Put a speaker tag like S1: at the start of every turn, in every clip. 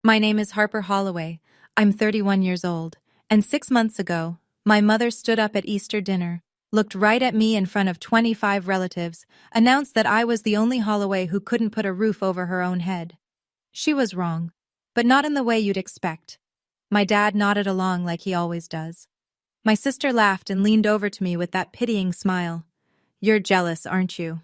S1: My name is Harper Holloway. I'm 31 years old, and 6 months ago, my mother stood up at Easter dinner, looked right at me in front of 25 relatives, announced that I was the only Holloway who couldn't put a roof over her own head. She was wrong, but not in the way you'd expect. My dad nodded along like he always does. My sister laughed and leaned over to me with that pitying smile. "You're jealous, aren't you?"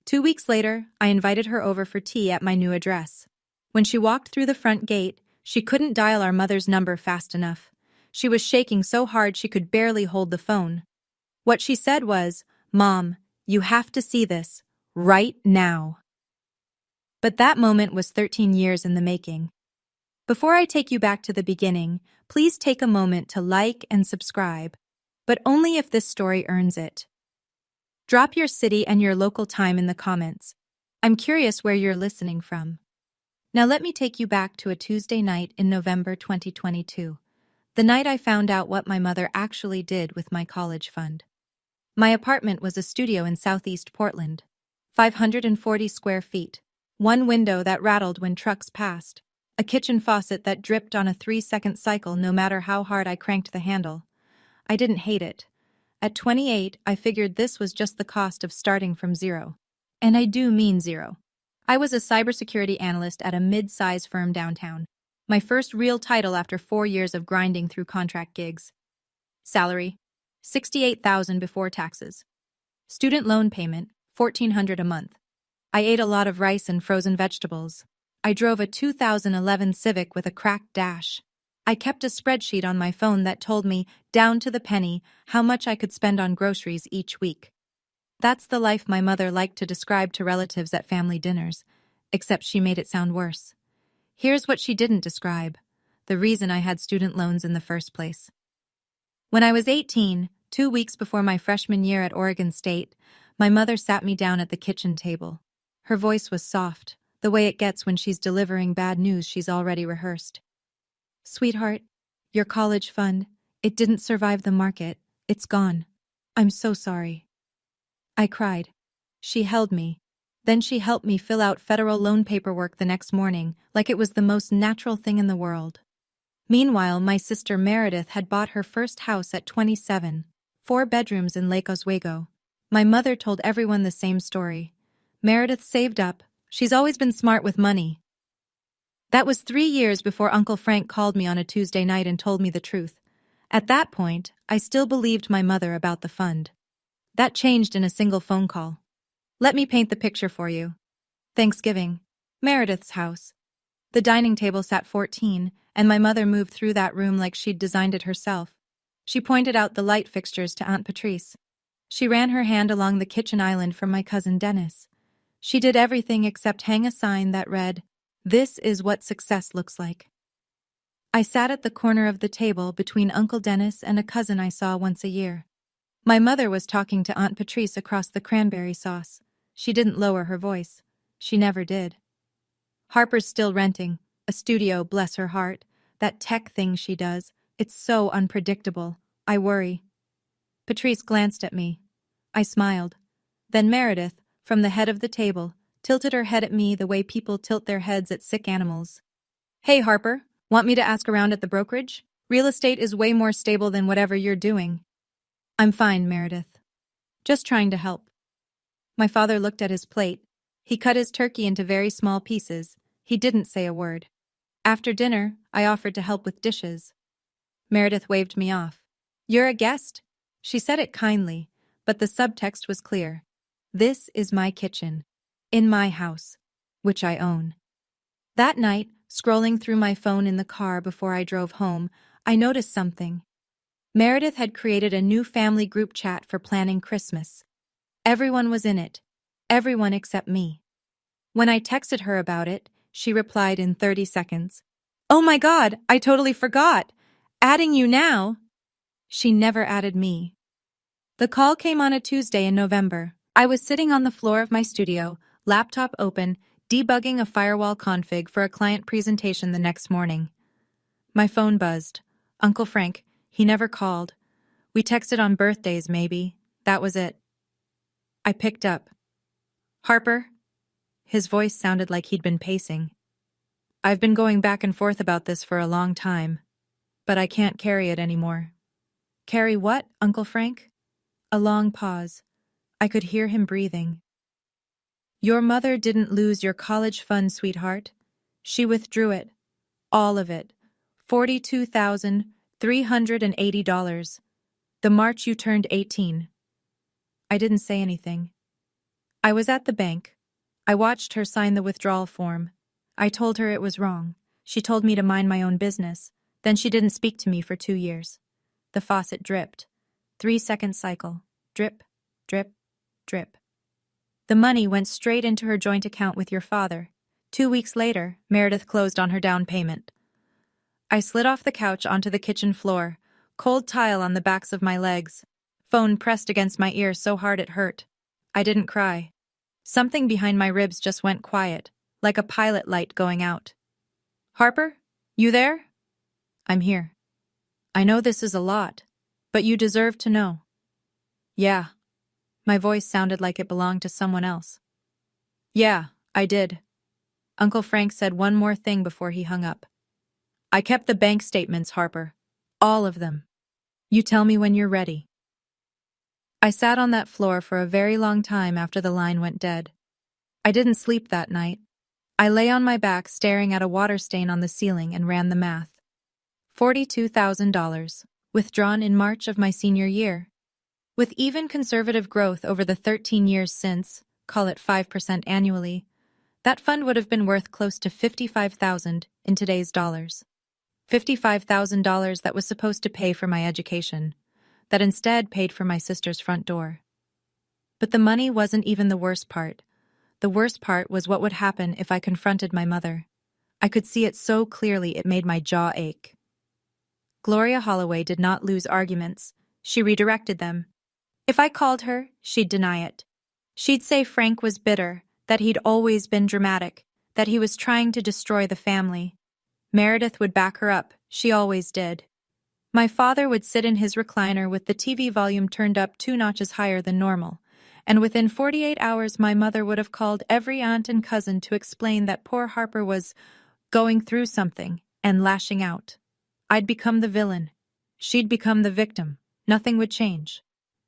S1: 2 weeks later, I invited her over for tea at my new address. When she walked through the front gate, she couldn't dial our mother's number fast enough. She was shaking so hard she could barely hold the phone. What she said was, "Mom, you have to see this, right now." But that moment was 13 years in the making. Before I take you back to the beginning, please take a moment to like and subscribe, but only if this story earns it. Drop your city and your local time in the comments. I'm curious where you're listening from. Now let me take you back to a Tuesday night in November 2022, the night I found out what my mother actually did with my college fund. My apartment was a studio in Southeast Portland, 540 square feet, one window that rattled when trucks passed, a kitchen faucet that dripped on a 3-second cycle no matter how hard I cranked the handle. I didn't hate it. At 28, I figured this was just the cost of starting from zero. And I do mean zero. I was a cybersecurity analyst at a mid-size firm downtown. My first real title after 4 years of grinding through contract gigs. Salary, $68,000 before taxes. Student loan payment, $1,400 a month. I ate a lot of rice and frozen vegetables. I drove a 2011 Civic with a cracked dash. I kept a spreadsheet on my phone that told me, down to the penny, how much I could spend on groceries each week. That's the life my mother liked to describe to relatives at family dinners, except she made it sound worse. Here's what she didn't describe: the reason I had student loans in the first place. When I was 18, 2 weeks before my freshman year at Oregon State, my mother sat me down at the kitchen table. Her voice was soft, the way it gets when she's delivering bad news she's already rehearsed. "Sweetheart, your college fund, it didn't survive the market. It's gone. I'm so sorry." I cried. She held me. Then she helped me fill out federal loan paperwork the next morning, like it was the most natural thing in the world. Meanwhile, my sister Meredith had bought her first house at 27, 4 bedrooms in Lake Oswego. My mother told everyone the same story. Meredith saved up. She's always been smart with money. That was 3 years before Uncle Frank called me on a Tuesday night and told me the truth. At that point, I still believed my mother about the fund. That changed in a single phone call. Let me paint the picture for you. Thanksgiving. Meredith's house. The dining table sat 14, and my mother moved through that room like she'd designed it herself. She pointed out the light fixtures to Aunt Patrice. She ran her hand along the kitchen island for my cousin Dennis. She did everything except hang a sign that read, "This is what success looks like." I sat at the corner of the table between Uncle Dennis and a cousin I saw once a year. My mother was talking to Aunt Patrice across the cranberry sauce. She didn't lower her voice. She never did. "Harper's still renting. A studio, bless her heart. That tech thing she does. It's so unpredictable. I worry." Patrice glanced at me. I smiled. Then Meredith, from the head of the table, tilted her head at me the way people tilt their heads at sick animals. "Hey, Harper, want me to ask around at the brokerage? Real estate is way more stable than whatever you're doing." "I'm fine, Meredith. Just trying to help." My father looked at his plate. He cut his turkey into very small pieces. He didn't say a word. After dinner, I offered to help with dishes. Meredith waved me off. "You're a guest." She said it kindly, but the subtext was clear. This is my kitchen. In my house. Which I own. That night, scrolling through my phone in the car before I drove home, I noticed something. Meredith had created a new family group chat for planning Christmas. Everyone was in it. Everyone except me. When I texted her about it, she replied in 30 seconds. "Oh my God, I totally forgot. Adding you now." She never added me. The call came on a Tuesday in November. I was sitting on the floor of my studio, laptop open, debugging a firewall config for a client presentation the next morning. My phone buzzed. Uncle Frank. He never called. We texted on birthdays, maybe. That was it. I picked up. "Harper?" His voice sounded like he'd been pacing. I've been going back and forth about this for a long time, but I can't carry it anymore. Carry what, Uncle Frank? A long pause. I could hear him breathing. Your mother didn't lose your college fund, sweetheart. She withdrew it. All of it. $42,380. The March you turned 18. I didn't say anything. I was at the bank. I watched her sign the withdrawal form. I told her it was wrong. She told me to mind my own business. Then she didn't speak to me for 2 years. The faucet dripped. 3-second cycle. Drip, drip, drip. The money went straight into her joint account with your father. 2 weeks later, Meredith closed on her down payment. I slid off the couch onto the kitchen floor, cold tile on the backs of my legs. Phone pressed against my ear so hard it hurt. I didn't cry. Something behind my ribs just went quiet, like a pilot light going out. Harper? You there? I'm here. I know this is a lot, but you deserve to know. Yeah. My voice sounded like it belonged to someone else. Yeah, I did. Uncle Frank said one more thing before he hung up. I kept the bank statements, Harper. All of them. You tell me when you're ready. I sat on that floor for a very long time after the line went dead. I didn't sleep that night. I lay on my back staring at a water stain on the ceiling and ran the math. $42,000, withdrawn in March of my senior year. With even conservative growth over the 13 years since, call it 5% annually, that fund would have been worth close to $55,000 in today's dollars. $55,000 that was supposed to pay for my education, that instead paid for my sister's front door. But the money wasn't even the worst part. The worst part was what would happen if I confronted my mother. I could see it so clearly it made my jaw ache. Gloria Holloway did not lose arguments. She redirected them. If I called her, she'd deny it. She'd say Frank was bitter, that he'd always been dramatic, that he was trying to destroy the family. Meredith would back her up, she always did. My father would sit in his recliner with the TV volume turned up 2 notches higher than normal, and within 48 hours my mother would have called every aunt and cousin to explain that poor Harper was going through something and lashing out. I'd become the villain. She'd become the victim. Nothing would change.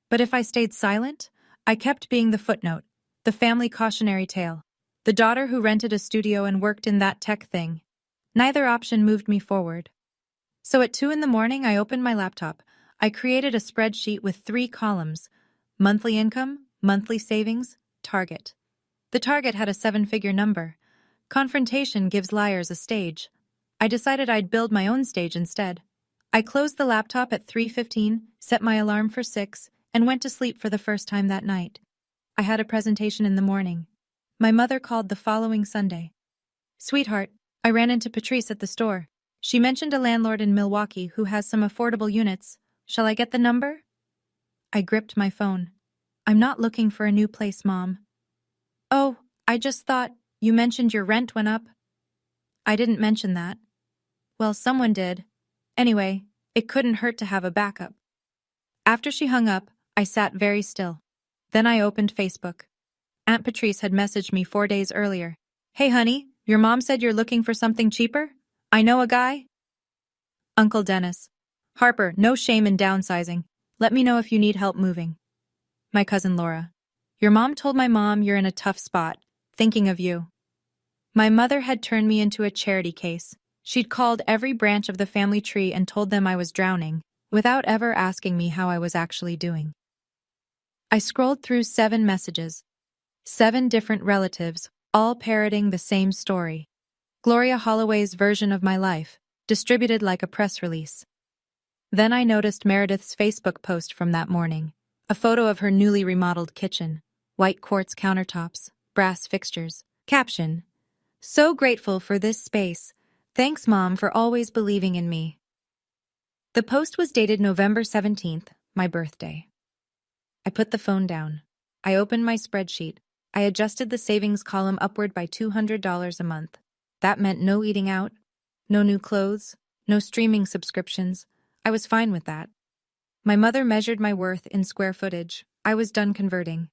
S1: But if I stayed silent, I kept being the footnote, the family cautionary tale, the daughter who rented a studio and worked in that tech thing. Neither option moved me forward. So at 2 a.m, I opened my laptop. I created a spreadsheet with 3 columns: monthly income, monthly savings, target. The target had a 7-figure number. Confrontation gives liars a stage. I decided I'd build my own stage instead. I closed the laptop at 3:15, set my alarm for 6, and went to sleep for the first time that night. I had a presentation in the morning. My mother called the following Sunday. Sweetheart, I ran into Patrice at the store. She mentioned a landlord in Milwaukee who has some affordable units. Shall I get the number? I gripped my phone. I'm not looking for a new place, Mom. Oh, I just thought you mentioned your rent went up. I didn't mention that. Well, someone did. Anyway, it couldn't hurt to have a backup. After she hung up, I sat very still. Then I opened Facebook. Aunt Patrice had messaged me 4 days earlier. Hey honey, your mom said you're looking for something cheaper? I know a guy. Uncle Dennis. Harper, no shame in downsizing. Let me know if you need help moving. My cousin Laura. Your mom told my mom you're in a tough spot. Thinking of you. My mother had turned me into a charity case. She'd called every branch of the family tree and told them I was drowning, without ever asking me how I was actually doing. I scrolled through 7 messages. 7 different relatives, all parroting the same story. Gloria Holloway's version of my life, distributed like a press release. Then I noticed Meredith's Facebook post from that morning. A photo of her newly remodeled kitchen, white quartz countertops, brass fixtures. Caption: So grateful for this space. Thanks, Mom, for always believing in me. The post was dated November 17th, my birthday. I put the phone down. I opened my spreadsheet. I adjusted the savings column upward by $200 a month. That meant no eating out, no new clothes, no streaming subscriptions. I was fine with that. My mother measured my worth in square footage. I was done converting.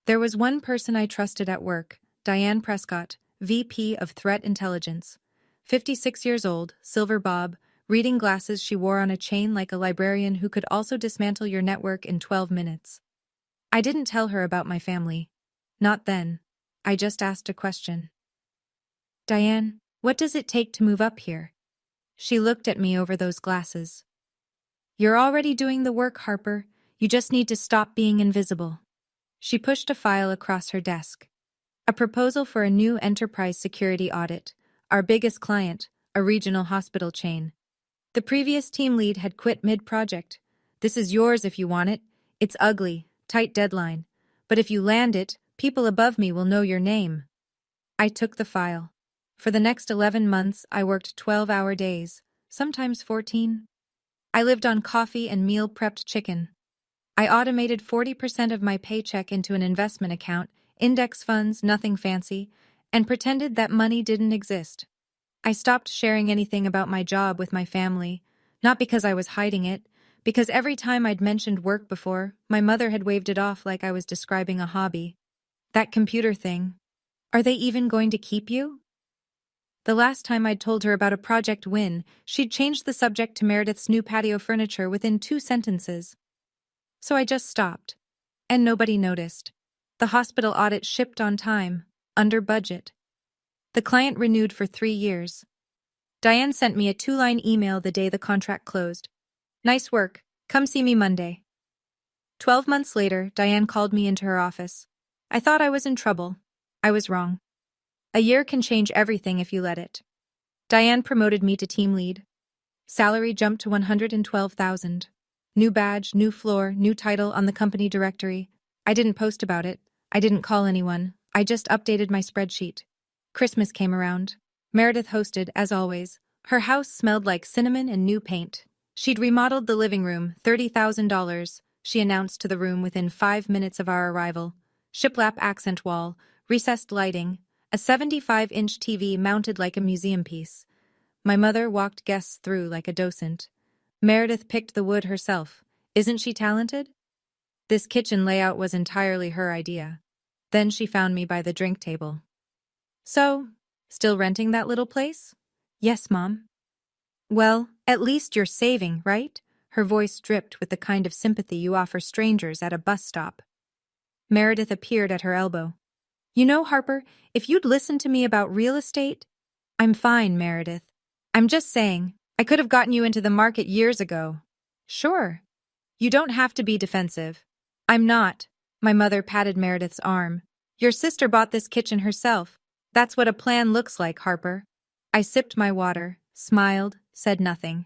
S1: There was one person I trusted at work, Diane Prescott, VP of Threat Intelligence. 56 years old, silver bob, reading glasses she wore on a chain like a librarian who could also dismantle your network in 12 minutes. I didn't tell her about my family. Not then. I just asked a question. Diane, what does it take to move up here? She looked at me over those glasses. You're already doing the work, Harper. You just need to stop being invisible. She pushed a file across her desk. A proposal for a new enterprise security audit, our biggest client, a regional hospital chain. The previous team lead had quit mid-project. This is yours if you want it. It's ugly, tight deadline. But if you land it, people above me will know your name. I took the file. For the next 11 months, I worked 12-hour days, sometimes 14. I lived on coffee and meal-prepped chicken. I automated 40% of my paycheck into an investment account, index funds, nothing fancy, and pretended that money didn't exist. I stopped sharing anything about my job with my family, not because I was hiding it, because every time I'd mentioned work before, my mother had waved it off like I was describing a hobby. That computer thing. Are they even going to keep you? The last time I'd told her about a project win, she'd changed the subject to Meredith's new patio furniture within 2 sentences. So I just stopped. And nobody noticed. The hospital audit shipped on time, under budget. The client renewed for 3 years. Diane sent me a 2-line email the day the contract closed. Nice work. Come see me Monday. 12 months later, Diane called me into her office. I thought I was in trouble. I was wrong. A year can change everything if you let it. Diane promoted me to team lead. Salary jumped to $112,000. New badge, new floor, new title on the company directory. I didn't post about it. I didn't call anyone. I just updated my spreadsheet. Christmas came around. Meredith hosted, as always. Her house smelled like cinnamon and new paint. She'd remodeled the living room, $30,000, she announced to the room within 5 minutes of our arrival. Shiplap accent wall, recessed lighting, a 75-inch TV mounted like a museum piece. My mother walked guests through like a docent. Meredith picked the wood herself. Isn't she talented? This kitchen layout was entirely her idea. Then she found me by the drink table. So, still renting that little place? Yes, Mom. Well, at least you're saving, right? Her voice dripped with the kind of sympathy you offer strangers at a bus stop. Meredith appeared at her elbow. You know, Harper, if you'd listened to me about real estate... I'm fine, Meredith. I'm just saying, I could have gotten you into the market years ago. Sure. You don't have to be defensive. I'm not. My mother patted Meredith's arm. Your sister bought this kitchen herself. That's what a plan looks like, Harper. I sipped my water, smiled, said nothing.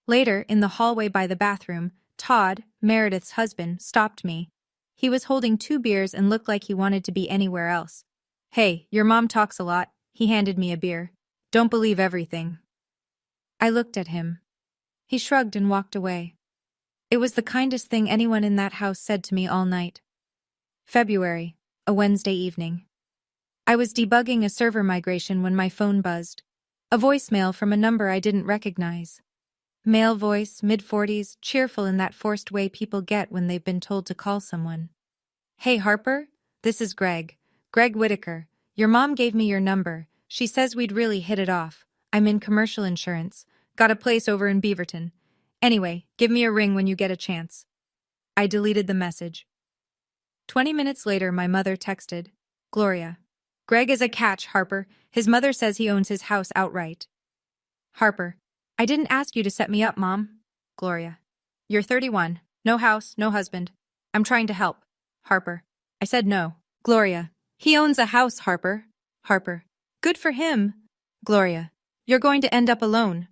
S1: Later, in the hallway by the bathroom, Todd, Meredith's husband, stopped me. He was holding 2 beers and looked like he wanted to be anywhere else. Hey, your mom talks a lot. He handed me a beer. Don't believe everything. I looked at him. He shrugged and walked away. It was the kindest thing anyone in that house said to me all night. February, a Wednesday evening. I was debugging a server migration when my phone buzzed. A voicemail from a number I didn't recognize. Male voice, mid-40s, cheerful in that forced way people get when they've been told to call someone. Hey, Harper, this is Greg. Greg Whitaker. Your mom gave me your number. She says we'd really hit it off. I'm in commercial insurance. Got a place over in Beaverton. Anyway, give me a ring when you get a chance. I deleted the message. 20 minutes later, my mother texted, Gloria. Greg is a catch, Harper. His mother says he owns his house outright. Harper. I didn't ask you to set me up, Mom. Gloria. You're 31. No house, no husband. I'm trying to help. Harper. I said no. Gloria. He owns a house, Harper. Harper. Good for him. Gloria. You're going to end up alone.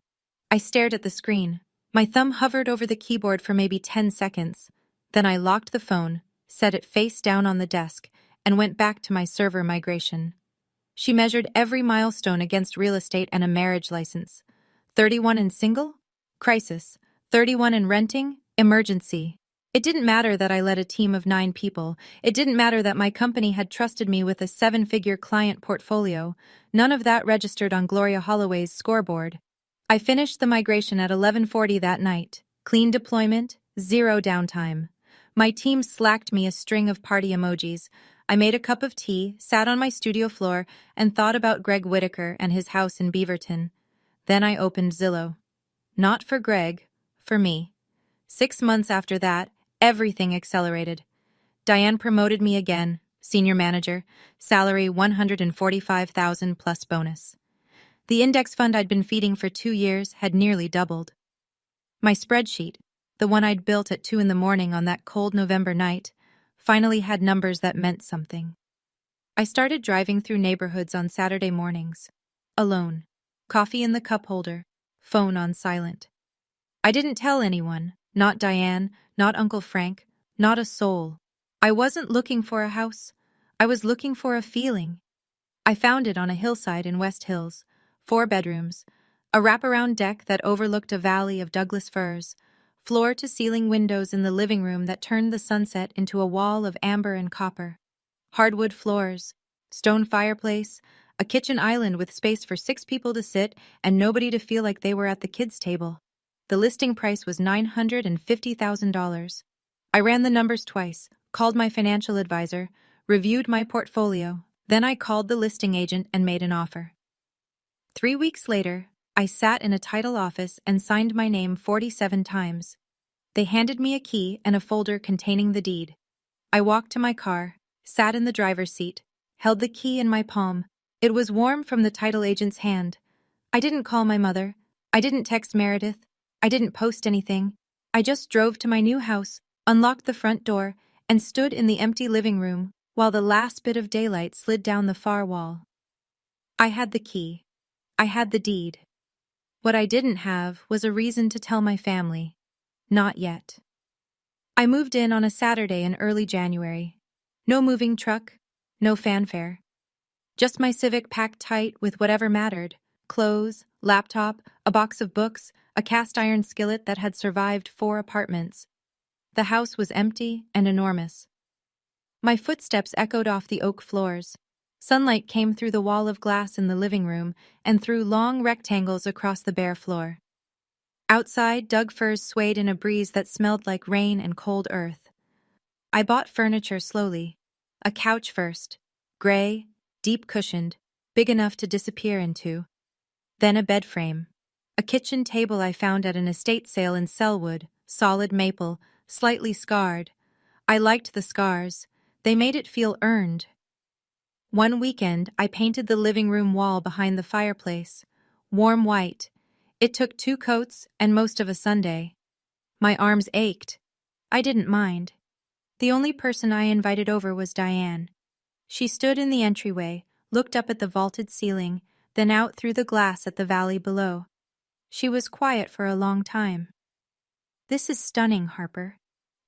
S1: I stared at the screen. My thumb hovered over the keyboard for maybe 10 seconds. Then I locked the phone, set it face down on the desk, and went back to my server migration. She measured every milestone against real estate and a marriage license. 31 and single? Crisis. 31 and renting? Emergency. It didn't matter that I led a team of 9 people. It didn't matter that my company had trusted me with a 7-figure client portfolio. None of that registered on Gloria Holloway's scoreboard. I finished the migration at 11:40 that night. Clean deployment, 0 downtime. My team slacked me a string of party emojis. I made a cup of tea, sat on my studio floor, and thought about Greg Whitaker and his house in Beaverton. Then I opened Zillow. Not for Greg, for me. 6 months after that, everything accelerated. Diane promoted me again, senior manager, salary $145,000 plus bonus. The index fund I'd been feeding for 2 years had nearly doubled. My spreadsheet, the one I'd built at 2 in the morning on that cold November night, finally had numbers that meant something. I started driving through neighborhoods on Saturday mornings. Alone. Coffee in the cup holder. Phone on silent. I didn't tell anyone, not Diane, not Uncle Frank, not a soul. I wasn't looking for a house. I was looking for a feeling. I found it on a hillside in West Hills, 4 bedrooms, a wraparound deck that overlooked a valley of Douglas firs, floor-to-ceiling windows in the living room that turned the sunset into a wall of amber and copper, hardwood floors, stone fireplace, a kitchen island with space for 6 people to sit and nobody to feel like they were at the kids' table. The listing price was $950,000. I ran the numbers twice, called my financial advisor, reviewed my portfolio, then I called the listing agent and made an offer. 3 weeks later, I sat in a title office and signed my name 47 times. They handed me a key and a folder containing the deed. I walked to my car, sat in the driver's seat, held the key in my palm. It was warm from the title agent's hand. I didn't call my mother. I didn't text Meredith. I didn't post anything. I just drove to my new house, unlocked the front door, and stood in the empty living room while the last bit of daylight slid down the far wall. I had the key. I had the deed. What I didn't have was a reason to tell my family. Not yet. I moved in on a Saturday in early January. No moving truck, no fanfare. Just my Civic packed tight with whatever mattered: clothes, laptop, a box of books, a cast iron skillet that had survived 4 apartments. The house was empty and enormous. My footsteps echoed off the oak floors. Sunlight came through the wall of glass in the living room and through long rectangles across the bare floor. Outside, Doug firs swayed in a breeze that smelled like rain and cold earth. I bought furniture slowly. A couch first, gray, deep-cushioned, big enough to disappear into. Then a bed frame. A kitchen table I found at an estate sale in Selwood, solid maple, slightly scarred. I liked the scars. They made it feel earned. One weekend, I painted the living room wall behind the fireplace, warm white. It took 2 coats and most of a Sunday. My arms ached. I didn't mind. The only person I invited over was Diane. She stood in the entryway, looked up at the vaulted ceiling, then out through the glass at the valley below. She was quiet for a long time. "This is stunning, Harper.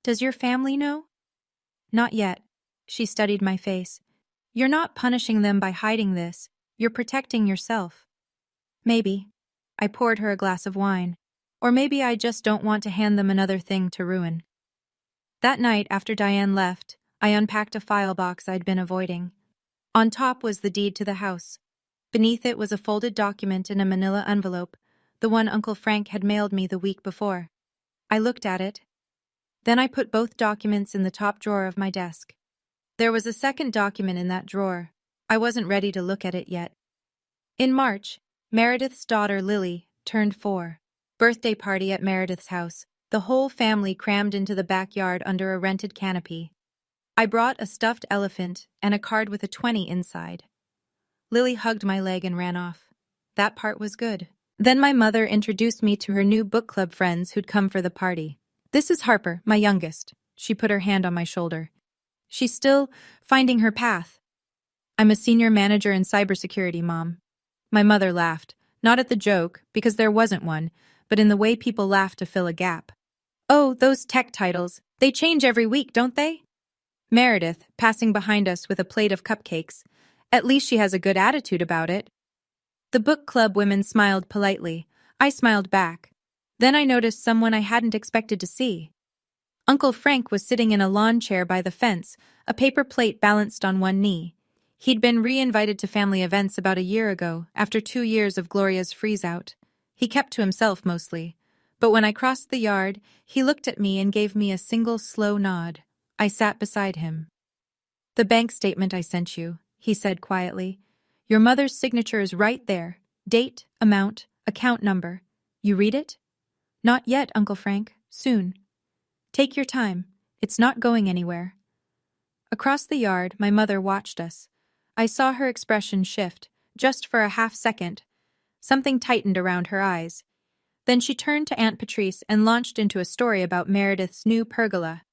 S1: Does your family know?" "Not yet." She studied my face. "You're not punishing them by hiding this. You're protecting yourself." "Maybe." I poured her a glass of wine. "Or maybe I just don't want to hand them another thing to ruin." That night, after Diane left, I unpacked a file box I'd been avoiding. On top was the deed to the house. Beneath it was a folded document in a manila envelope, the one Uncle Frank had mailed me the week before. I looked at it. Then I put both documents in the top drawer of my desk. There was a second document in that drawer. I wasn't ready to look at it yet. In March, Meredith's daughter Lily turned 4. Birthday party at Meredith's house. The whole family crammed into the backyard under a rented canopy. I brought a stuffed elephant and a card with a 20 inside. Lily hugged my leg and ran off. That part was good. Then my mother introduced me to her new book club friends who'd come for the party. "This is Harper, my youngest." She put her hand on my shoulder. "She's still finding her path." "I'm a senior manager in cybersecurity, Mom." My mother laughed, not at the joke, because there wasn't one, but in the way people laugh to fill a gap. "Oh, those tech titles. They change every week, don't they?" Meredith, passing behind us with a plate of cupcakes. "At least she has a good attitude about it." The book club women smiled politely. I smiled back. Then I noticed someone I hadn't expected to see. Uncle Frank was sitting in a lawn chair by the fence, a paper plate balanced on one knee. He'd been re-invited to family events about a year ago, after 2 years of Gloria's freeze-out. He kept to himself mostly. But when I crossed the yard, he looked at me and gave me a single slow nod. I sat beside him. The bank statement I sent you, he said quietly. Your mother's signature is right there. Date, amount, account number. You read it? Not yet, Uncle Frank. Soon. Take your time. It's not going anywhere. Across the yard, my mother watched us. I saw her expression shift, just for a half second. Something tightened around her eyes. Then she turned to Aunt Patrice and launched into a story about Meredith's new pergola.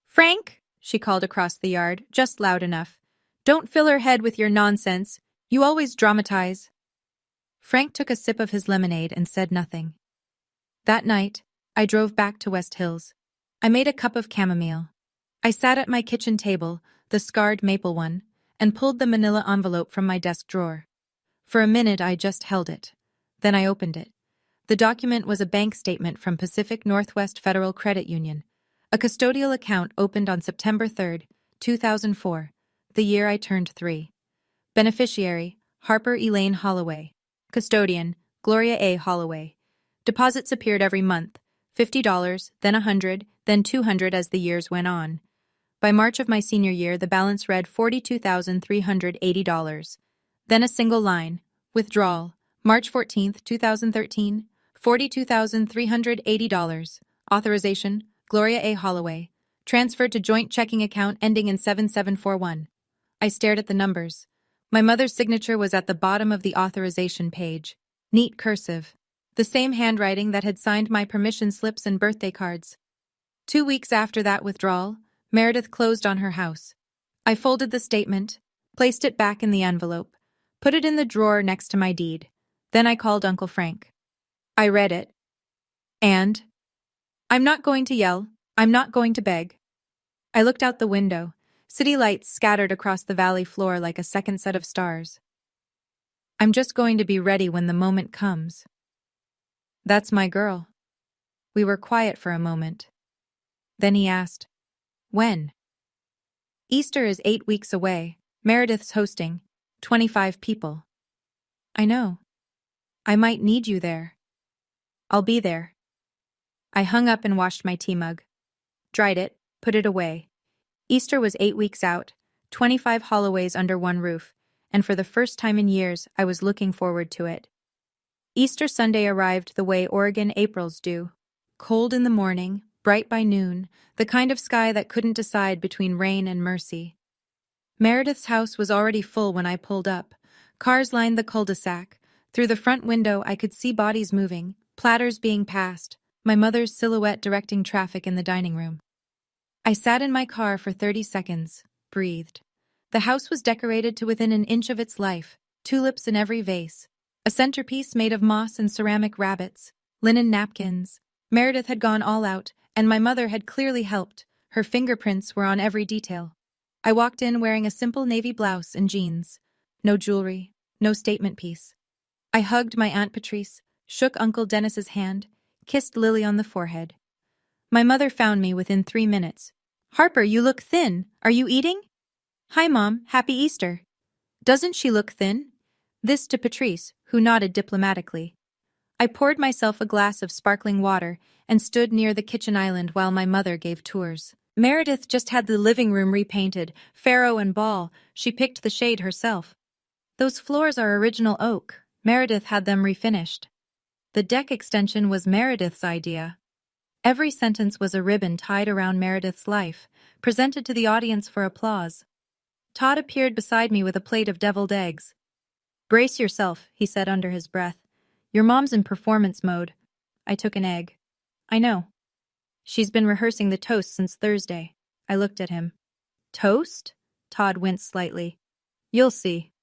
S1: Frank, she called across the yard, just loud enough. Don't fill her head with your nonsense. You always dramatize. Frank took a sip of his lemonade and said nothing. That night, I drove back to West Hills. I made a cup of chamomile. I sat at my kitchen table, the scarred maple one, and pulled the manila envelope from my desk drawer. For a minute I just held it. Then I opened it. The document was a bank statement from Pacific Northwest Federal Credit Union, a custodial account opened on September 3, 2004, the year I turned 3. Beneficiary, Harper Elaine Holloway. Custodian, Gloria A. Holloway. Deposits appeared every month, $50, then $100, then $200 as the years went on. By March of my senior year, the balance read $42,380. Then a single line, withdrawal, March 14, 2013, $42,380. Authorization, Gloria A. Holloway. Transferred to joint checking account ending in 7741. I stared at the numbers. My mother's signature was at the bottom of the authorization page. Neat cursive. The same handwriting that had signed my permission slips and birthday cards. 2 weeks after that withdrawal, Meredith closed on her house. I folded the statement, placed it back in the envelope, put it in the drawer next to my deed. Then I called Uncle Frank. I read it. And? I'm not going to yell. I'm not going to beg. I looked out the window. City lights scattered across the valley floor like a second set of stars. I'm just going to be ready when the moment comes. That's my girl. We were quiet for a moment. Then he asked, when? Easter is 8 weeks away. Meredith's hosting. 25 people. I know. I might need you there. I'll be there. I hung up and washed my tea mug. Dried it, put it away. Easter was 8 weeks out, 25 Holloways under one roof, and for the first time in years, I was looking forward to it. Easter Sunday arrived the way Oregon Aprils do. Cold in the morning, bright by noon, the kind of sky that couldn't decide between rain and mercy. Meredith's house was already full when I pulled up. Cars lined the cul-de-sac. Through the front window, I could see bodies moving, platters being passed, my mother's silhouette directing traffic in the dining room. I sat in my car for 30 seconds, breathed. The house was decorated to within an inch of its life, tulips in every vase, a centerpiece made of moss and ceramic rabbits, linen napkins. Meredith had gone all out, and my mother had clearly helped. Her fingerprints were on every detail. I walked in wearing a simple navy blouse and jeans. No jewelry, no statement piece. I hugged my Aunt Patrice, shook Uncle Dennis's hand, kissed Lily on the forehead. My mother found me within 3 minutes. Harper, you look thin. Are you eating? Hi, Mom. Happy Easter. Doesn't she look thin? This to Patrice, who nodded diplomatically. I poured myself a glass of sparkling water and stood near the kitchen island while my mother gave tours. Meredith just had the living room repainted, Pharaoh and Ball. She picked the shade herself. Those floors are original oak. Meredith had them refinished. The deck extension was Meredith's idea. Every sentence was a ribbon tied around Meredith's life, presented to the audience for applause. Todd appeared beside me with a plate of deviled eggs. Brace yourself, he said under his breath. Your mom's in performance mode. I took an egg. I know. She's been rehearsing the toast since Thursday. I looked at him. Toast? Todd winced slightly. You'll see.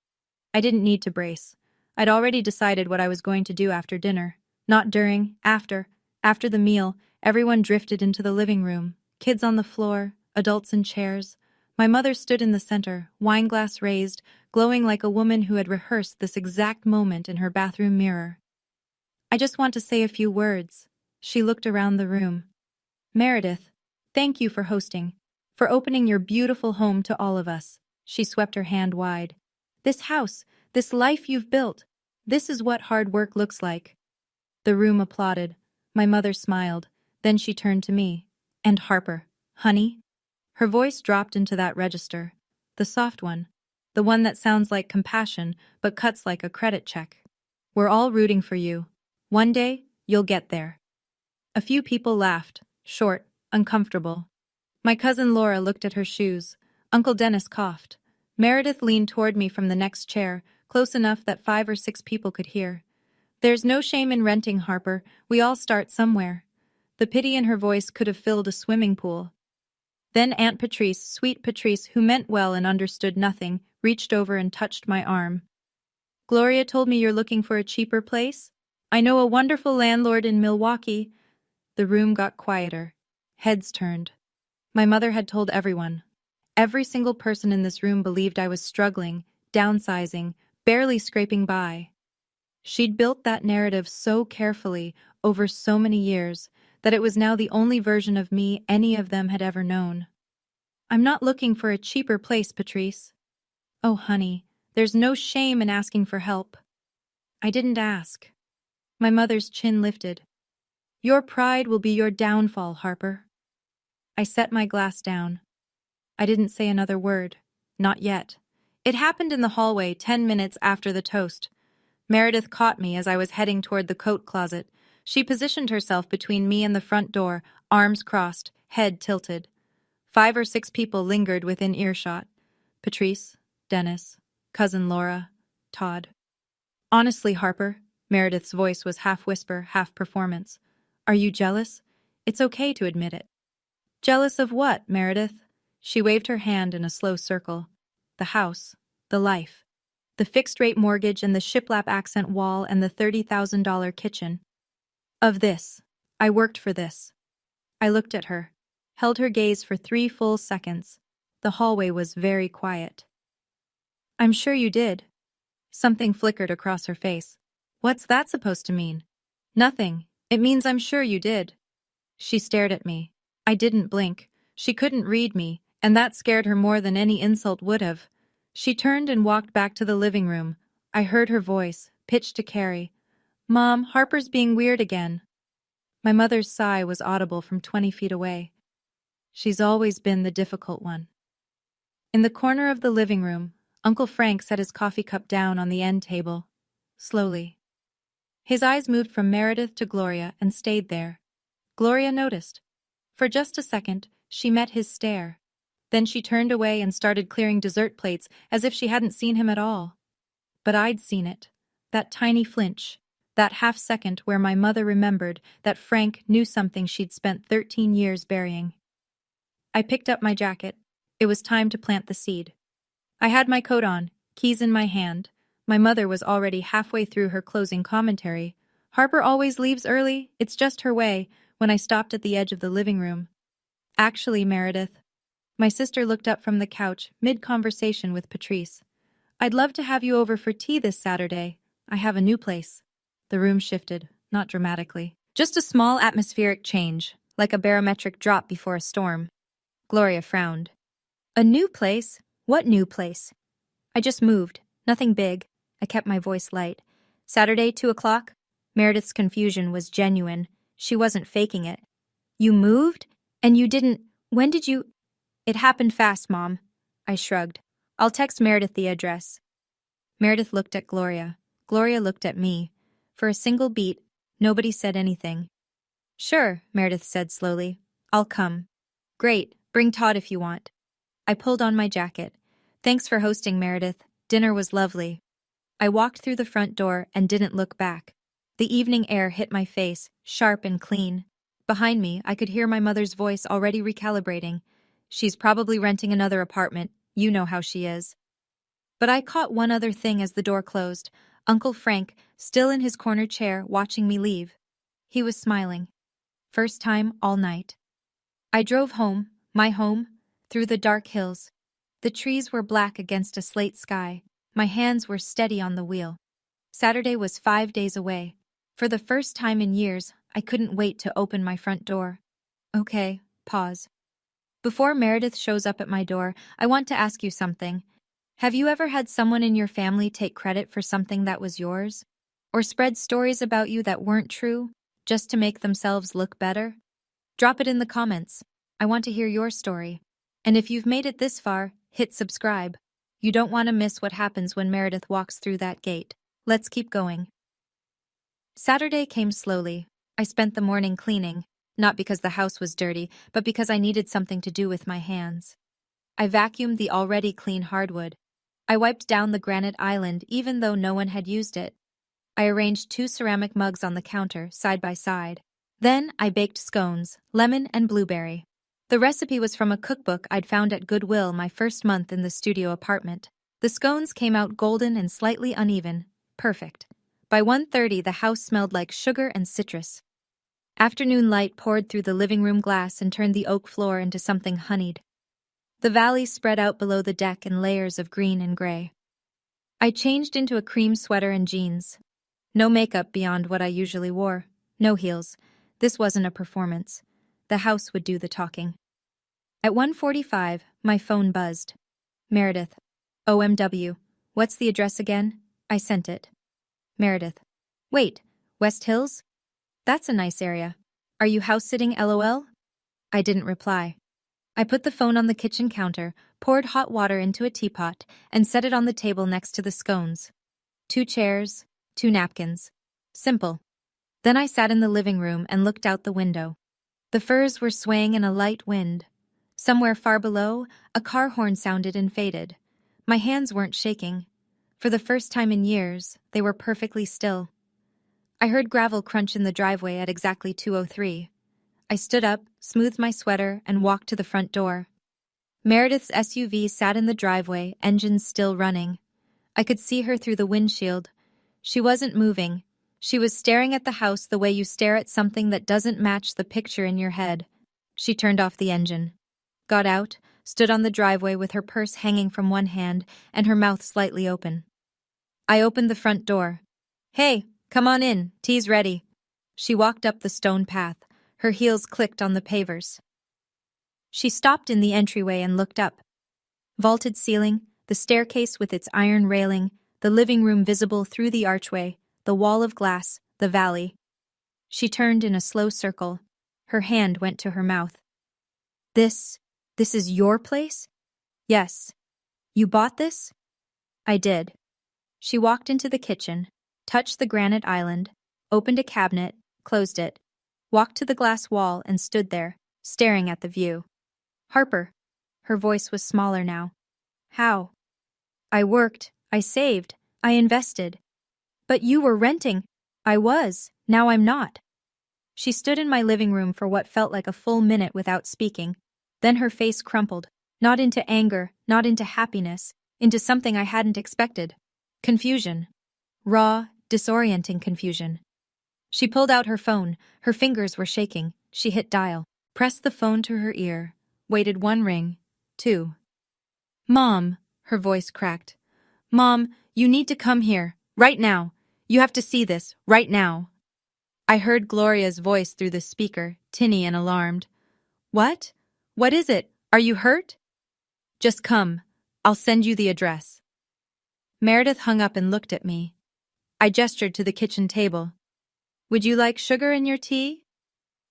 S1: I didn't need to brace. I'd already decided what I was going to do after dinner. Not during, after. After the meal, everyone drifted into the living room. Kids on the floor, adults in chairs. My mother stood in the center, wineglass raised, glowing like a woman who had rehearsed this exact moment in her bathroom mirror. I just want to say a few words. She looked around the room. Meredith, thank you for hosting, for opening your beautiful home to all of us. She swept her hand wide. This house, this life you've built, this is what hard work looks like. The room applauded. My mother smiled. Then she turned to me. And Harper, honey? Her voice dropped into that register. The soft one. The one that sounds like compassion, but cuts like a credit check. We're all rooting for you. One day, you'll get there. A few people laughed, short, uncomfortable. My cousin Laura looked at her shoes. Uncle Dennis coughed. Meredith leaned toward me from the next chair, close enough that 5 or 6 people could hear. There's no shame in renting, Harper. We all start somewhere. The pity in her voice could have filled a swimming pool. Then Aunt Patrice, sweet Patrice, who meant well and understood nothing, reached over and touched my arm. Gloria told me you're looking for a cheaper place? I know a wonderful landlord in Milwaukee. The room got quieter. Heads turned. My mother had told everyone. Every single person in this room believed I was struggling, downsizing, barely scraping by. She'd built that narrative so carefully over so many years that it was now the only version of me any of them had ever known. I'm not looking for a cheaper place, Patrice. Oh, honey, there's no shame in asking for help. I didn't ask. My mother's chin lifted. Your pride will be your downfall, Harper. I set my glass down. I didn't say another word. Not yet. It happened in the hallway 10 minutes after the toast. Meredith caught me as I was heading toward the coat closet. She positioned herself between me and the front door, arms crossed, head tilted. 5 or 6 people lingered within earshot. Patrice, Dennis, cousin Laura, Todd. Honestly, Harper, Meredith's voice was half whisper, half performance. Are you jealous? It's okay to admit it. Jealous of what, Meredith? She waved her hand in a slow circle. The house, the life, the fixed-rate mortgage and the shiplap accent wall and the $30,000 kitchen. Of this. I worked for this. I looked at her, held her gaze for 3 full seconds. The hallway was very quiet. I'm sure you did. Something flickered across her face. What's that supposed to mean? Nothing. It means I'm sure you did. She stared at me. I didn't blink. She couldn't read me, and that scared her more than any insult would have. She turned and walked back to the living room. I heard her voice, pitched to Carrie. Mom, Harper's being weird again. My mother's sigh was audible from 20 feet away. She's always been the difficult one. In the corner of the living room, Uncle Frank set his coffee cup down on the end table. Slowly. His eyes moved from Meredith to Gloria and stayed there. Gloria noticed. For just a second, she met his stare. Then she turned away and started clearing dessert plates as if she hadn't seen him at all. But I'd seen it. That tiny flinch. That half-second where my mother remembered that Frank knew something she'd spent 13 years burying. I picked up my jacket. It was time to plant the seed. I had my coat on, keys in my hand. My mother was already halfway through her closing commentary. Harper always leaves early, it's just her way, when I stopped at the edge of the living room. Actually, Meredith. My sister looked up from the couch, mid-conversation with Patrice. I'd love to have you over for tea this Saturday. I have a new place. The room shifted, not dramatically. Just a small atmospheric change, like a barometric drop before a storm. Gloria frowned. A new place? What new place? I just moved. Nothing big. I kept my voice light. Saturday, 2 o'clock? Meredith's confusion was genuine. She wasn't faking it. You moved? And you didn't... When did you... It happened fast, Mom. I shrugged. I'll text Meredith the address. Meredith looked at Gloria. Gloria looked at me. For a single beat, nobody said anything. Sure, Meredith said slowly. I'll come. Great, bring Todd if you want. I pulled on my jacket. Thanks for hosting, Meredith. Dinner was lovely. I walked through the front door and didn't look back. The evening air hit my face, sharp and clean. Behind me, I could hear my mother's voice already recalibrating. She's probably renting another apartment. You know how she is. But I caught one other thing as the door closed. Uncle Frank, still in his corner chair, watching me leave. He was smiling. First time all night. I drove home, my home, through the dark hills. The trees were black against a slate sky. My hands were steady on the wheel. Saturday was 5 days away. For the first time in years, I couldn't wait to open my front door. Okay, pause. Before Meredith shows up at my door, I want to ask you something. Have you ever had someone in your family take credit for something that was yours? Or spread stories about you that weren't true, just to make themselves look better? Drop it in the comments. I want to hear your story. And if you've made it this far, hit subscribe. You don't want to miss what happens when Meredith walks through that gate. Let's keep going. Saturday came slowly. I spent the morning cleaning, not because the house was dirty, but because I needed something to do with my hands. I vacuumed the already clean hardwood. I wiped down the granite island even though no one had used it. I arranged 2 ceramic mugs on the counter, side by side. Then I baked scones, lemon and blueberry. The recipe was from a cookbook I'd found at Goodwill my first month in the studio apartment. The scones came out golden and slightly uneven. Perfect. By 1:30, the house smelled like sugar and citrus. Afternoon light poured through the living room glass and turned the oak floor into something honeyed. The valley spread out below the deck in layers of green and gray. I changed into a cream sweater and jeans. No makeup beyond what I usually wore. No heels. This wasn't a performance. The house would do the talking. At 1:45, my phone buzzed. Meredith. OMW. What's the address again? I sent it. Meredith. Wait, West Hills? That's a nice area. Are you house-sitting LOL? I didn't reply. I put the phone on the kitchen counter, poured hot water into a teapot, and set it on the table next to the scones. 2 chairs, 2 napkins. Simple. Then I sat in the living room and looked out the window. The firs were swaying in a light wind. Somewhere far below, a car horn sounded and faded. My hands weren't shaking. For the first time in years, they were perfectly still. I heard gravel crunch in the driveway at exactly 2:03. I stood up, smoothed my sweater, and walked to the front door. Meredith's SUV sat in the driveway, engines still running. I could see her through the windshield. She wasn't moving. She was staring at the house the way you stare at something that doesn't match the picture in your head. She turned off the engine, got out, stood on the driveway with her purse hanging from one hand and her mouth slightly open. I opened the front door. Hey, come on in, tea's ready. She walked up the stone path. Her heels clicked on the pavers. She stopped in the entryway and looked up. Vaulted ceiling, the staircase with its iron railing, the living room visible through the archway, the wall of glass, the valley. She turned in a slow circle. Her hand went to her mouth. This is your place? Yes. You bought this? I did. She walked into the kitchen, touched the granite island, opened a cabinet, closed it, walked to the glass wall and stood there, staring at the view. Harper. Her voice was smaller now. How? I worked, I saved, I invested. But you were renting. I was, now I'm not. She stood in my living room for what felt like a full minute without speaking. Then her face crumpled, not into anger, not into happiness, into something I hadn't expected. Confusion. Raw, disorienting confusion. She pulled out her phone. Her fingers were shaking. She hit dial, pressed the phone to her ear, waited 1 ring, 2. Mom, her voice cracked. Mom, you need to come here, right now. You have to see this, right now. I heard Gloria's voice through the speaker, tinny and alarmed. What? What is it? Are you hurt? Just come. I'll send you the address. Meredith hung up and looked at me. I gestured to the kitchen table. Would you like sugar in your tea?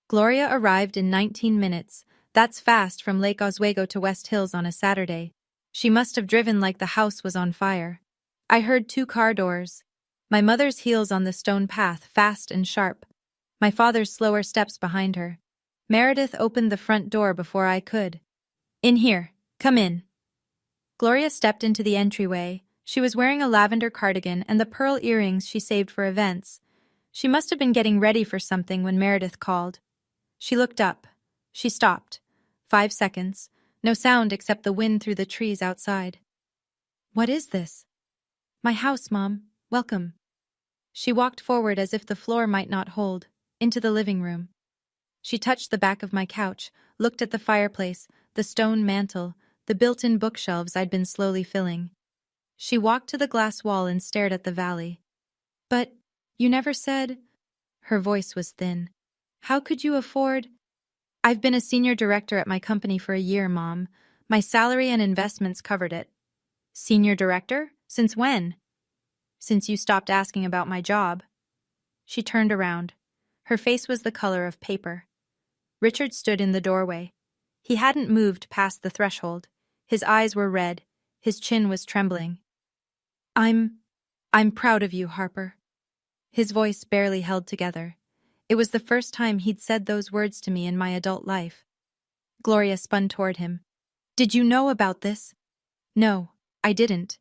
S1: Gloria arrived in 19 minutes. That's fast from Lake Oswego to West Hills on a Saturday. She must have driven like the house was on fire. I heard 2 car doors. My mother's heels on the stone path, fast and sharp. My father's slower steps behind her. Meredith opened the front door before I could. In here. Come in. Gloria stepped into the entryway. She was wearing a lavender cardigan and the pearl earrings she saved for events. She must have been getting ready for something when Meredith called. She looked up. She stopped. 5 seconds. No sound except the wind through the trees outside. What is this? My house, Mom. Welcome. She walked forward as if the floor might not hold, into the living room. She touched the back of my couch, looked at the fireplace, the stone mantel, the built-in bookshelves I'd been slowly filling. She walked to the glass wall and stared at the valley. But you never said... Her voice was thin. How could you afford... I've been a senior director at my company for a year, Mom. My salary and investments covered it. Senior director? Since when? Since you stopped asking about my job. She turned around. Her face was the color of paper. Richard stood in the doorway. He hadn't moved past the threshold. His eyes were red. His chin was trembling. I'm proud of you, Harper. His voice barely held together. It was the first time he'd said those words to me in my adult life. Gloria spun toward him. Did you know about this? No, I didn't.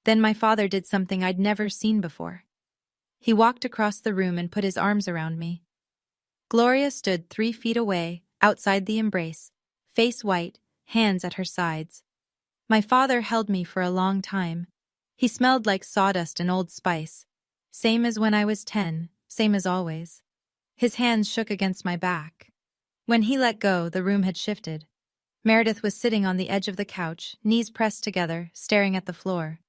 S1: Then my father did something I'd never seen before. He walked across the room and put his arms around me. Gloria stood 3 feet away, outside the embrace, face white, hands at her sides. My father held me for a long time. He smelled like sawdust and Old Spice. Same as when I was 10, same as always. His hands shook against my back. When he let go, the room had shifted. Meredith was sitting on the edge of the couch, knees pressed together, staring at the floor.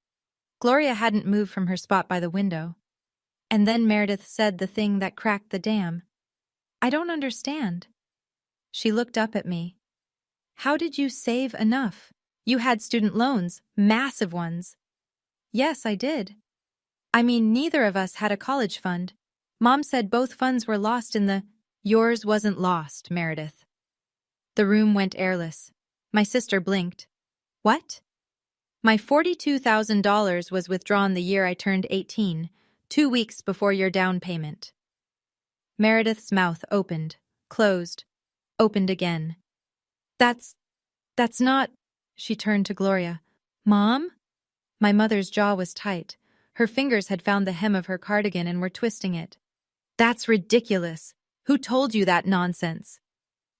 S1: Gloria hadn't moved from her spot by the window. And then Meredith said the thing that cracked the dam. I don't understand. She looked up at me. How did you save enough? You had student loans, massive ones. Yes, I did. I mean, neither of us had a college fund. Mom said both funds were lost in the— Yours wasn't lost, Meredith. The room went airless. My sister blinked. What? My $42,000 was withdrawn the year I turned 18, 2 weeks before your down payment. Meredith's mouth opened, closed, opened again. That's not— She turned to Gloria. Mom? My mother's jaw was tight. Her fingers had found the hem of her cardigan and were twisting it. That's ridiculous. Who told you that nonsense?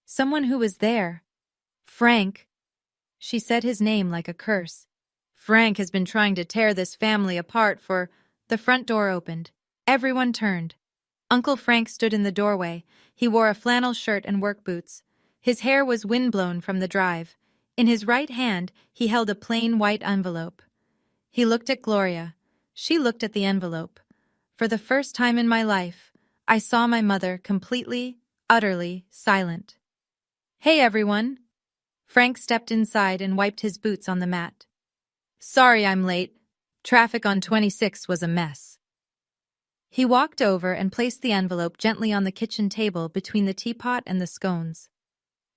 S1: Someone who was there. Frank. She said his name like a curse. Frank has been trying to tear this family apart for— The front door opened. Everyone turned. Uncle Frank stood in the doorway. He wore a flannel shirt and work boots. His hair was windblown from the drive. In his right hand, he held a plain white envelope. He looked at Gloria. She looked at the envelope. For the first time in my life, I saw my mother completely, utterly silent. Hey, everyone. Frank stepped inside and wiped his boots on the mat. Sorry I'm late. Traffic on 26 was a mess. He walked over and placed the envelope gently on the kitchen table between the teapot and the scones.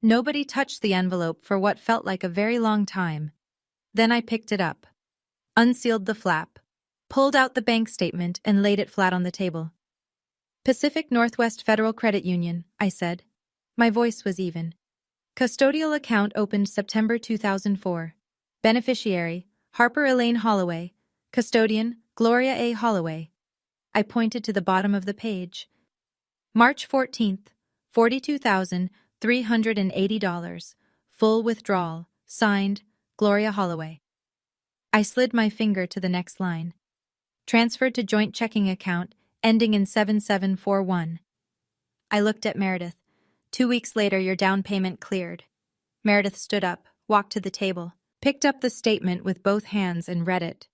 S1: Nobody touched the envelope for what felt like a very long time. Then I picked it up, unsealed the flap, pulled out the bank statement and laid it flat on the table. Pacific Northwest Federal Credit Union, I said. My voice was even. Custodial account opened September 2004. Beneficiary, Harper Elaine Holloway. Custodian, Gloria A. Holloway. I pointed to the bottom of the page. March 14th, $42,380. Full withdrawal. Signed, Gloria Holloway. I slid my finger to the next line. Transferred to joint checking account, ending in 7741. I looked at Meredith. 2 weeks later, your down payment cleared. Meredith stood up, walked to the table, picked up the statement with both hands and read it.